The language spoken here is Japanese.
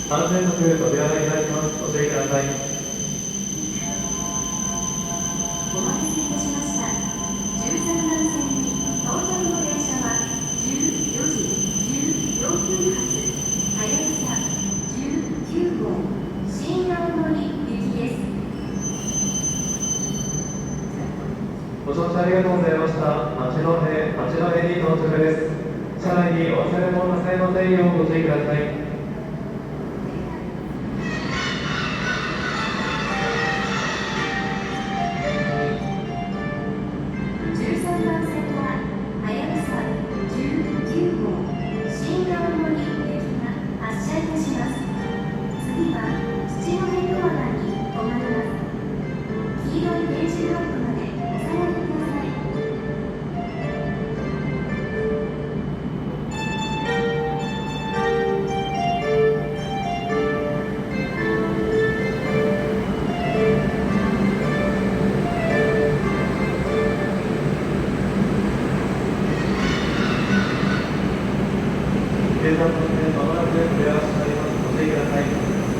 安全柵扉が開きます。ご注意ください。お待たせいたしました。13番線に到着の電車は14時14分発はやぶさ19号新青森行きです。ご乗車ありがとうございました。八戸に到着です。車内にお忘れ物なさいませんようご注意ください。13番線ははやぶさ19号新青森行きが発車いたします。次は七戸十和田に停まります。黄色い電子ブロックまでお下がりください。13番線まもなく扉が閉まります。ご注意ください。